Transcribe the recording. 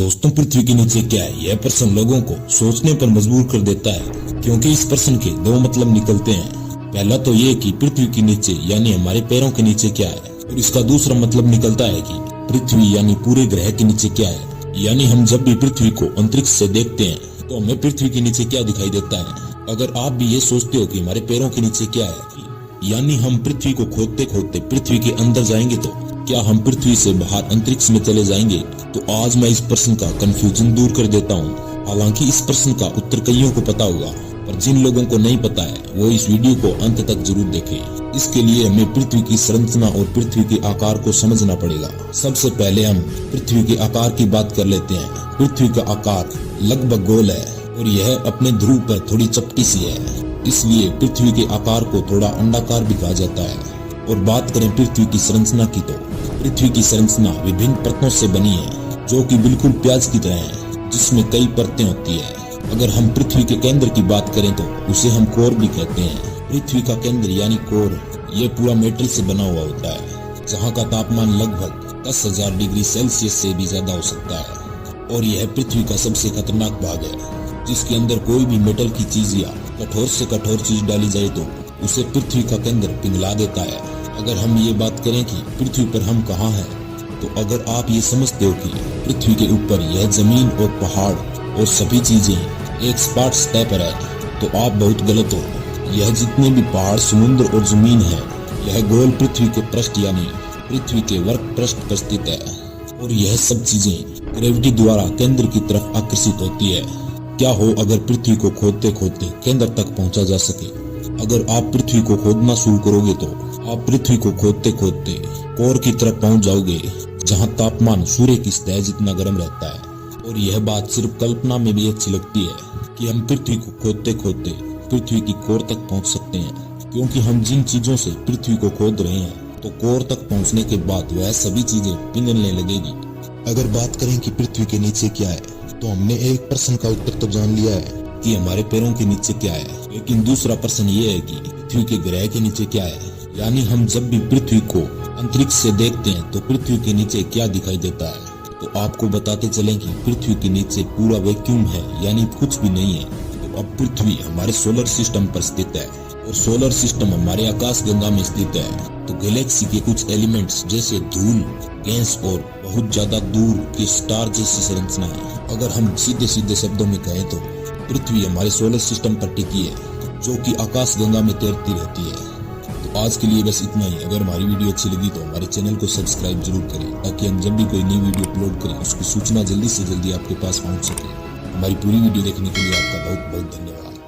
दोस्तों, पृथ्वी के नीचे क्या है, यह प्रश्न लोगों को सोचने पर मजबूर कर देता है, क्योंकि इस प्रश्न के दो मतलब निकलते हैं। पहला तो ये कि पृथ्वी के नीचे यानी हमारे पैरों के नीचे क्या है, और इसका दूसरा मतलब निकलता है कि पृथ्वी यानी पूरे ग्रह के नीचे क्या है। यानी हम जब भी पृथ्वी को अंतरिक्ष से देखते हैं तो हमें पृथ्वी के नीचे क्या दिखाई देता है। अगर आप भी ये सोचते हो कि हमारे पैरों के नीचे क्या है, यानी हम पृथ्वी को खोदते खोदते पृथ्वी के अंदर जाएंगे, तो क्या हम पृथ्वी से बाहर अंतरिक्ष में चले जाएंगे? तो आज मैं इस प्रश्न का कंफ्यूजन दूर कर देता हूँ। हालांकि इस प्रश्न का उत्तर कईयों को पता होगा, पर जिन लोगों को नहीं पता है वो इस वीडियो को अंत तक जरूर देखें। इसके लिए हमें पृथ्वी की संरचना और पृथ्वी के आकार को समझना पड़ेगा। सबसे पहले हम पृथ्वी के आकार की बात कर लेते हैं। पृथ्वी का आकार लगभग गोल है और यह अपने ध्रुव पर थोड़ी चपटी सी है, इसलिए पृथ्वी के आकार को थोड़ा अंडाकार भी कहा जाता है। और बात करें पृथ्वी की संरचना की, तो पृथ्वी की संरचना विभिन्न परतों से बनी है, जो कि बिल्कुल प्याज की तरह है, जिसमें कई परतें होती है। अगर हम पृथ्वी के केंद्र की बात करें तो उसे हम कोर भी कहते हैं। पृथ्वी का केंद्र यानी कोर, ये पूरा मेटल से बना हुआ होता है, जहाँ का तापमान लगभग 10,000 डिग्री सेल्सियस से भी ज्यादा हो सकता है। और यह पृथ्वी का सबसे खतरनाक भाग है, जिसके अंदर कोई भी मेटल की चीज या कठोर से कठोर चीज डाली जाए तो उसे पृथ्वी का केंद्र पिघला देता है। अगर हम ये बात करें कि पृथ्वी पर हम कहाँ हैं, तो अगर आप ये समझते हो कि पृथ्वी के ऊपर यह जमीन और पहाड़ और सभी चीजें एक सपाट सतह पर है, तो आप बहुत गलत हो। यह जितने भी पहाड़, समुद्र और जमीन है, यह गोल पृथ्वी के पृष्ठ यानी पृथ्वी के वर्क पृष्ठ पर स्थित है। और यह सब चीजें ग्रेविटी द्वारा केंद्र की तरफ आकर्षित होती है। क्या हो अगर पृथ्वी को खोदते खोदते केंद्र तक पहुंचा जा सके। अगर आप पृथ्वी को खोदना शुरू करोगे तो आप पृथ्वी को खोदते खोदते कोर की तरफ पहुंच जाओगे, जहां तापमान सूर्य की सतह जितना गर्म रहता है। और यह बात सिर्फ कल्पना में भी अच्छी लगती है कि हम पृथ्वी को खोदते खोदते पृथ्वी की कोर तक पहुंच सकते हैं, क्योंकि हम जिन चीजों से पृथ्वी को खोद रहे हैं, तो कोर तक पहुंचने के बाद वह सभी चीजें पिघलने लगेगी। अगर बात करें कि पृथ्वी के नीचे क्या है, तो हमने एक प्रश्न का उत्तर तो जान लिया है कि हमारे पैरों के नीचे क्या है, लेकिन दूसरा प्रश्न ये है कि पृथ्वी के ग्रह के नीचे क्या है। यानी हम जब भी पृथ्वी को अंतरिक्ष से देखते हैं तो पृथ्वी के नीचे क्या दिखाई देता है। तो आपको बताते चलें कि पृथ्वी के नीचे पूरा वैक्यूम है, यानी कुछ भी नहीं है। तो अब पृथ्वी हमारे सोलर सिस्टम पर स्थित है, और सोलर सिस्टम हमारे आकाश गंगा में स्थित है। तो गैलेक्सी के कुछ एलिमेंट्स जैसे धूल, गैस और बहुत ज्यादा दूर के स्टार जैसी संरचना है। अगर हम सीधे सीधे शब्दों में कहें तो पृथ्वी हमारे सोलर सिस्टम पर टिकी है, जो कि आकाश गंगा में तैरती रहती है। तो आज के लिए बस इतना ही। अगर हमारी वीडियो अच्छी लगी तो हमारे चैनल को सब्सक्राइब जरूर करें, ताकि हम जब भी कोई नई वीडियो अपलोड करें उसकी सूचना जल्दी से जल्दी आपके पास पहुंच सके। हमारी पूरी वीडियो देखने के लिए आपका बहुत बहुत धन्यवाद।